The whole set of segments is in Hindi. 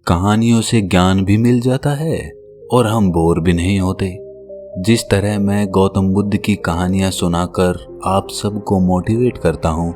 कहानियों से ज्ञान भी मिल जाता है और हम बोर भी नहीं होते। जिस तरह मैं गौतम बुद्ध की कहानियां सुनाकर आप सबको मोटिवेट करता हूं,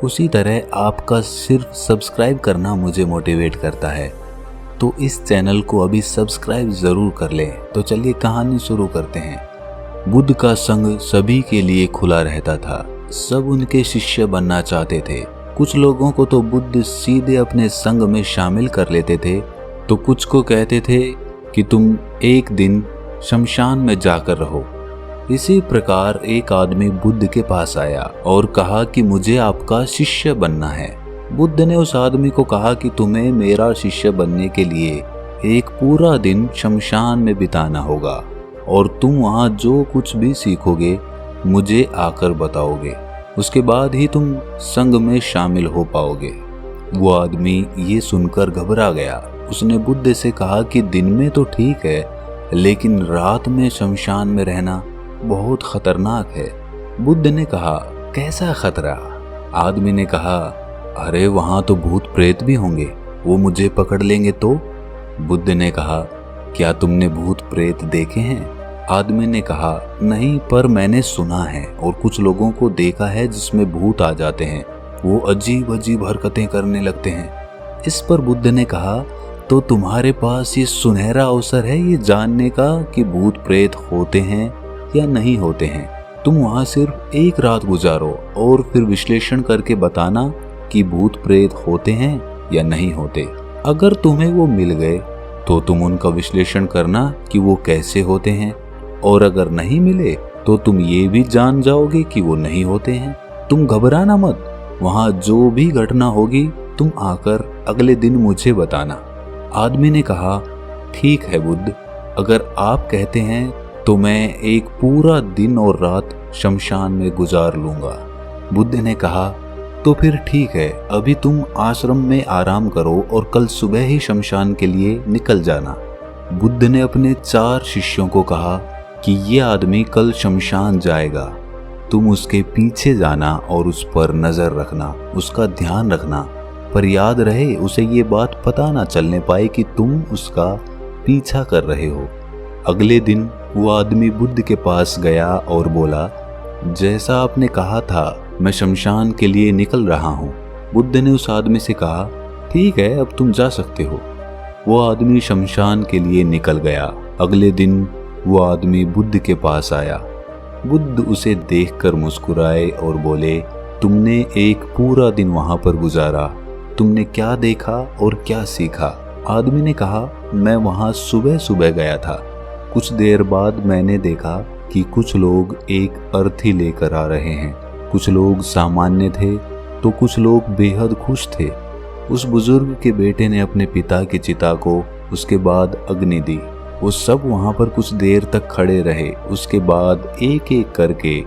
उसी तरह आपका सिर्फ सब्सक्राइब करना मुझे मोटिवेट करता है। तो इस चैनल को अभी सब्सक्राइब ज़रूर कर लें। तो चलिए कहानी शुरू करते हैं। बुद्ध का संग सभी के लिए खुला रहता था। सब उनके शिष्य बनना चाहते थे। कुछ लोगों को तो बुद्ध सीधे अपने संग में शामिल कर लेते थे, तो कुछ को कहते थे कि तुम एक दिन शमशान में जाकर रहो। इसी प्रकार एक आदमी बुद्ध के पास आया और कहा कि मुझे आपका शिष्य बनना है। बुद्ध ने उस आदमी को कहा कि तुम्हें मेरा शिष्य बनने के लिए एक पूरा दिन शमशान में बिताना होगा और तुम वहाँ जो कुछ भी सीखोगे मुझे आकर बताओगे। उसके बाद ही तुम संग में शामिल हो पाओगे। वो आदमी ये सुनकर घबरा गया। उसने बुद्ध से कहा कि दिन में तो ठीक है, लेकिन रात में शमशान में रहना बहुत खतरनाक है। बुद्ध ने कहा, कैसा खतरा? आदमी ने कहा, अरे वहाँ तो भूत प्रेत भी होंगे, वो मुझे पकड़ लेंगे तो? बुद्ध ने कहा, क्या तुमने भूत प्रेत देखे हैं? आदमी ने कहा, नहीं, पर मैंने सुना है और कुछ लोगों को देखा है जिसमें भूत आ जाते हैं, वो अजीब अजीब हरकतें करने लगते हैं। इस पर बुद्ध ने कहा, तो तुम्हारे पास ये सुनहरा अवसर है ये जानने का कि भूत प्रेत होते हैं या नहीं होते हैं। तुम वहाँ सिर्फ एक रात गुजारो और फिर विश्लेषण करके बताना कि भूत प्रेत होते हैं या नहीं होते। अगर तुम्हें वो मिल गए तो तुम उनका विश्लेषण करना कि वो कैसे होते हैं, और अगर नहीं मिले तो तुम ये भी जान जाओगे कि वो नहीं होते हैं। तुम घबराना मत, वहाँ जो भी घटना होगी तुम आकर अगले दिन मुझे बताना। आदमी ने कहा, ठीक है बुद्ध, अगर आप कहते हैं तो मैं एक पूरा दिन और रात शमशान में गुजार लूंगा। बुद्ध ने कहा, तो फिर ठीक है, अभी तुम आश्रम में आराम करो और कल सुबह ही शमशान के लिए निकल जाना। बुद्ध ने अपने 4 शिष्यों को कहा कि ये आदमी कल शमशान जाएगा, तुम उसके पीछे जाना और उस पर नजर रखना, उसका ध्यान रखना, पर याद रहे उसे ये बात पता ना चलने पाए कि तुम उसका पीछा कर रहे हो। अगले दिन वो आदमी बुद्ध के पास गया और बोला, जैसा आपने कहा था मैं शमशान के लिए निकल रहा हूँ। बुद्ध ने उस आदमी से कहा, ठीक है, अब तुम जा सकते हो। वो आदमी शमशान के लिए निकल गया। अगले दिन वो आदमी बुद्ध के पास आया। बुद्ध उसे देखकर मुस्कुराए और बोले, तुमने एक पूरा दिन वहाँ पर गुजारा, तुमने क्या देखा और क्या सीखा? आदमी ने कहा, मैं वहाँ सुबह सुबह गया था। कुछ देर बाद मैंने देखा कि कुछ लोग एक अर्थी लेकर आ रहे हैं। कुछ लोग सामान्य थे तो कुछ लोग बेहद खुश थे। उस बुजुर्ग के बेटे ने अपने पिता की चिता को उसके बाद अग्नि दी। वो सब वहाँ पर कुछ देर तक खड़े रहे। उसके बाद एक एक करके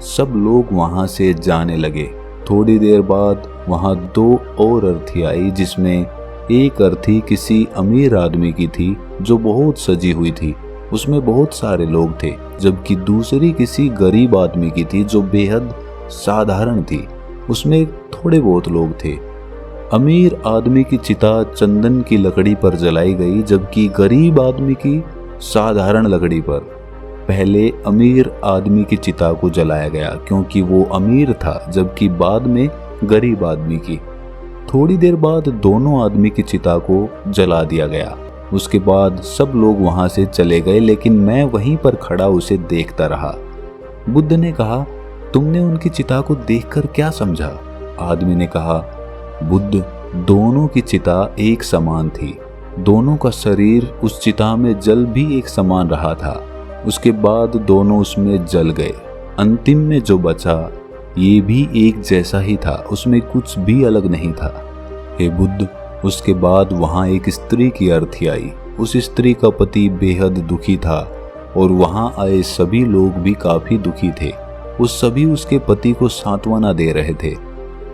सब लोग वहाँ से जाने लगे। थोड़ी देर बाद वहाँ 2 और अर्थी आई, जिसमें एक अर्थी किसी अमीर आदमी की थी जो बहुत सजी हुई थी, उसमें बहुत सारे लोग थे, जबकि दूसरी किसी गरीब आदमी की थी जो बेहद साधारण थी, उसमें थोड़े बहुत लोग थे। अमीर आदमी की चिता चंदन की लकड़ी पर जलाई गई, जबकि गरीब आदमी की साधारण लकड़ी पर। पहले अमीर आदमी की चिता को जलाया गया क्योंकि वो अमीर था, जबकि बाद में गरीब आदमी की। थोड़ी देर बाद दोनों आदमी की चिता को जला दिया गया। उसके बाद सब लोग वहां से चले गए, लेकिन मैं वहीं पर खड़ा उसे देखता रहा। बुद्ध ने कहा, तुमने उनकी चिता को देखकर क्या समझा? आदमी ने कहा, बुद्ध, दोनों की चिता एक समान थी। दोनों का शरीर उस चिता में जल भी एक समान रहा था। उसके बाद दोनों उसमें जल गए। अंतिम में जो बचा ये भी एक जैसा ही था, उसमें कुछ भी अलग नहीं था। हे बुद्ध, उसके बाद वहाँ एक स्त्री की अर्थी आई। उस स्त्री का पति बेहद दुखी था और वहाँ आए सभी लोग भी काफी दुखी थे। वो सभी उसके पति को सांत्वना दे रहे थे।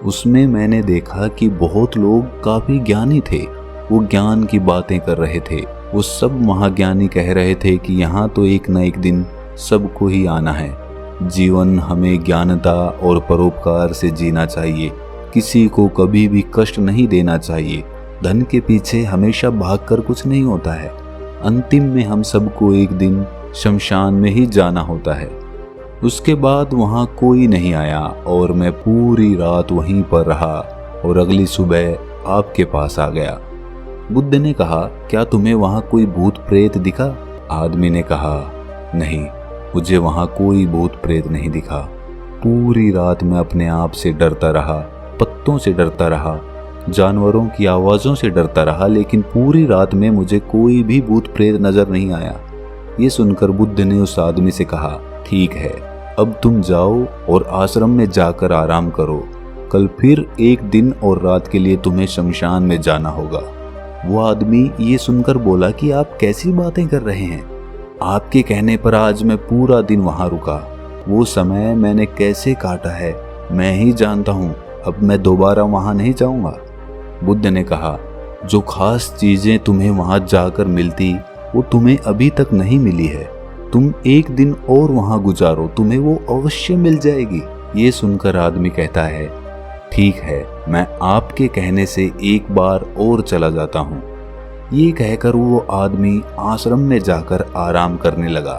उसमें मैंने देखा कि बहुत लोग काफी ज्ञानी थे। वो ज्ञान की बातें कर रहे थे। वो सब महाज्ञानी कह रहे थे कि यहाँ तो एक न एक दिन सबको ही आना है। जीवन हमें ज्ञानता और परोपकार से जीना चाहिए। किसी को कभी भी कष्ट नहीं देना चाहिए। धन के पीछे हमेशा भागकर कुछ नहीं होता है। अंतिम में हम सबको एक दिन शमशान में ही जाना होता है। उसके बाद वहाँ कोई नहीं आया और मैं पूरी रात वहीं पर रहा और अगली सुबह आपके पास आ गया। बुद्ध ने कहा, क्या तुम्हें वहाँ कोई भूत प्रेत दिखा? आदमी ने कहा, नहीं, मुझे वहाँ कोई भूत प्रेत नहीं दिखा। पूरी रात मैं अपने आप से डरता रहा, पत्तों से डरता रहा, जानवरों की आवाज़ों से डरता रहा, लेकिन पूरी रात में मुझे कोई भी भूत प्रेत नजर नहीं आया। ये सुनकर बुद्ध ने उस आदमी से कहा, ठीक है, अब तुम जाओ और आश्रम में जाकर आराम करो। कल फिर एक दिन और रात के लिए तुम्हें शमशान में जाना होगा। वो आदमी ये सुनकर बोला कि आप कैसी बातें कर रहे हैं? आपके कहने पर आज मैं पूरा दिन वहां रुका। वो समय मैंने कैसे काटा है मैं ही जानता हूँ। अब मैं दोबारा वहां नहीं जाऊंगा। बुद्ध ने कहा, जो खास चीजें तुम्हें वहां जाकर मिलती वो तुम्हें अभी तक नहीं मिली है। तुम एक दिन और वहां गुजारो, तुम्हें वो अवश्य मिल जाएगी। ये सुनकर आदमी कहता है, ठीक है, मैं आपके कहने से एक बार और चला जाता हूँ। ये कहकर वो आदमी आश्रम में जाकर आराम करने लगा।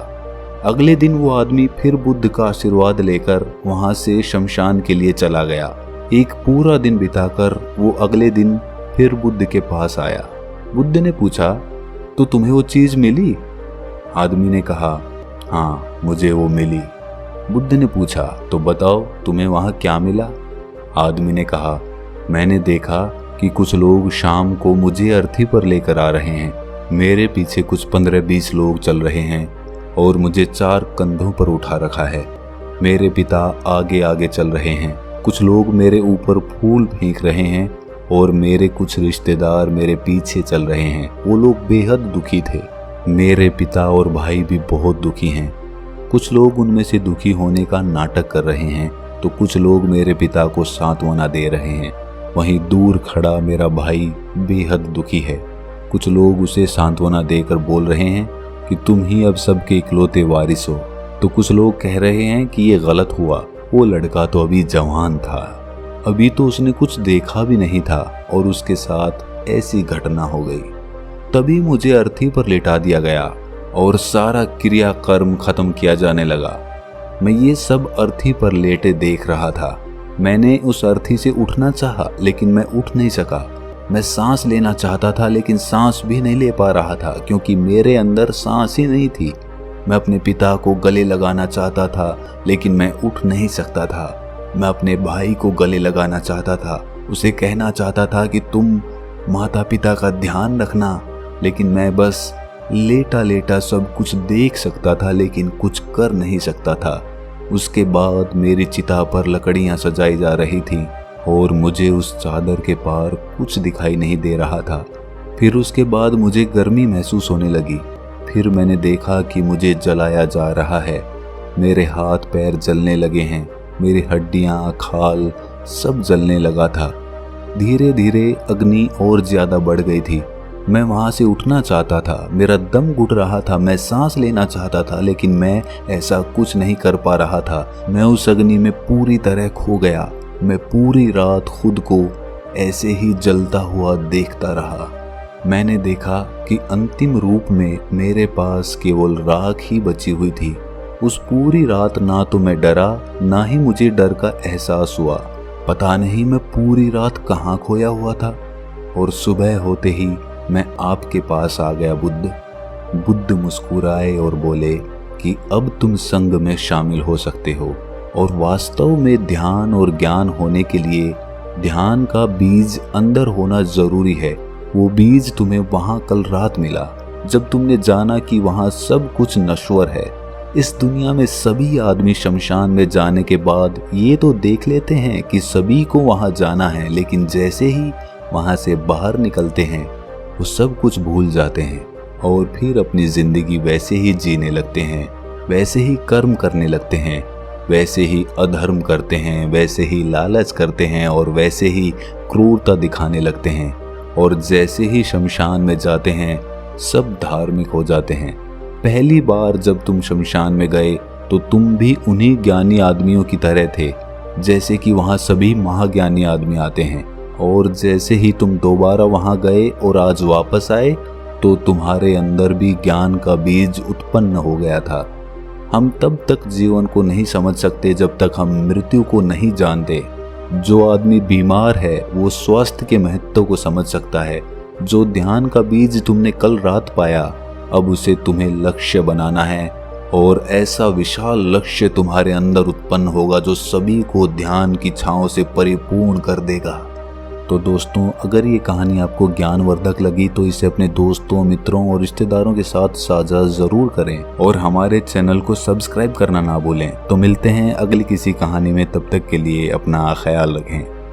अगले दिन वो आदमी फिर बुद्ध का आशीर्वाद लेकर वहां से शमशान के लिए चला गया। एक पूरा दिन बिताकर वो अगले दिन फिर बुद्ध के पास आया। बुद्ध ने पूछा, तो तुम्हें वो चीज मिली? आदमी ने कहा, हाँ, मुझे वो मिली। बुद्ध ने पूछा, तो बताओ तुम्हें वहां क्या मिला? आदमी ने कहा, मैंने देखा कि कुछ लोग शाम को मुझे अर्थी पर लेकर आ रहे हैं। मेरे पीछे कुछ 15-20 लोग चल रहे हैं और मुझे 4 कंधों पर उठा रखा है। मेरे पिता आगे आगे चल रहे हैं। कुछ लोग मेरे ऊपर फूल फेंक रहे हैं और मेरे कुछ रिश्तेदार मेरे पीछे चल रहे हैं। वो लोग बेहद दुखी थे। मेरे पिता और भाई भी बहुत दुखी हैं। कुछ लोग उनमें से दुखी होने का नाटक कर रहे हैं तो कुछ लोग मेरे पिता को सांत्वना दे रहे हैं। वहीं दूर खड़ा मेरा भाई बेहद दुखी है। कुछ लोग उसे सांत्वना देकर बोल रहे हैं कि तुम ही अब सबके इकलौते वारिस हो, तो कुछ लोग कह रहे हैं कि ये गलत हुआ। वो लड़का तो अभी जवान था, अभी तो उसने कुछ देखा भी नहीं था और उसके साथ ऐसी घटना हो गई। तभी मुझे अर्थी पर लिटा दिया गया और सारा क्रियाकर्म खत्म किया जाने लगा। मैं ये सब अर्थी पर लेटे देख रहा था। मैंने उस अर्थी से उठना चाहा लेकिन मैं उठ नहीं सका। मैं सांस लेना चाहता था लेकिन सांस भी नहीं ले पा रहा था क्योंकि मेरे अंदर सांस ही नहीं थी। मैं अपने पिता को गले लगाना चाहता था लेकिन मैं उठ नहीं सकता था। मैं अपने भाई को गले लगाना चाहता था, उसे कहना चाहता था कि तुम माता पिता का ध्यान रखना, लेकिन मैं बस लेटा लेटा सब कुछ देख सकता था लेकिन कुछ कर नहीं सकता था। उसके बाद मेरी चिता पर लकड़ियां सजाई जा रही थी और मुझे उस चादर के पार कुछ दिखाई नहीं दे रहा था। फिर उसके बाद मुझे गर्मी महसूस होने लगी। फिर मैंने देखा कि मुझे जलाया जा रहा है। मेरे हाथ पैर जलने लगे हैं, मेरी हड्डियां, खाल सब जलने लगा था। धीरे धीरे अग्नि और ज्यादा बढ़ गई थी। मैं वहां से उठना चाहता था, मेरा दम घुट रहा था, मैं सांस लेना चाहता था लेकिन मैं ऐसा कुछ नहीं कर पा रहा था। मैं उस अग्नि में पूरी तरह खो गया। मैं पूरी रात खुद को ऐसे ही जलता हुआ देखता रहा। मैंने देखा कि अंतिम रूप में मेरे पास केवल राख ही बची हुई थी। उस पूरी रात ना तो मैं डरा ना ही मुझे डर का एहसास हुआ। पता नहीं मैं पूरी रात कहाँ खोया हुआ था। और सुबह होते ही मैं आपके पास आ गया बुद्ध मुस्कुराए और बोले कि अब तुम संग में शामिल हो सकते हो और वास्तव में ध्यान और ज्ञान होने के लिए ध्यान का बीज अंदर होना जरूरी है। वो बीज तुम्हें वहां कल रात मिला जब तुमने जाना कि वहां सब कुछ नश्वर है। इस दुनिया में सभी आदमी शमशान में जाने के बाद ये तो देख लेते हैं कि सभी को वहां जाना है, लेकिन जैसे ही वहां से बाहर निकलते हैं वो सब कुछ भूल जाते हैं और फिर अपनी जिंदगी वैसे ही जीने लगते हैं, वैसे ही कर्म करने लगते हैं, वैसे ही अधर्म करते हैं, वैसे ही लालच करते हैं और वैसे ही क्रूरता दिखाने लगते हैं। और जैसे ही शमशान में जाते हैं सब धार्मिक हो जाते हैं। पहली बार जब तुम शमशान में गए तो तुम भी उन्हीं ज्ञानी आदमियों की तरह थे, जैसे कि वहाँ सभी महाज्ञानी आदमी आते हैं। और जैसे ही तुम दोबारा वहां गए और आज वापस आए तो तुम्हारे अंदर भी ज्ञान का बीज उत्पन्न हो गया था। हम तब तक जीवन को नहीं समझ सकते जब तक हम मृत्यु को नहीं जानते। जो आदमी बीमार है वो स्वास्थ्य के महत्व को समझ सकता है। जो ध्यान का बीज तुमने कल रात पाया, अब उसे तुम्हें लक्ष्य बनाना है और ऐसा विशाल लक्ष्य तुम्हारे अंदर उत्पन्न होगा जो सभी को ध्यान की छांव से परिपूर्ण कर देगा। तो दोस्तों, अगर ये कहानी आपको ज्ञानवर्धक लगी तो इसे अपने दोस्तों, मित्रों और रिश्तेदारों के साथ साझा जरूर करें और हमारे चैनल को सब्सक्राइब करना ना भूलें। तो मिलते हैं अगली किसी कहानी में, तब तक के लिए अपना ख्याल रखें।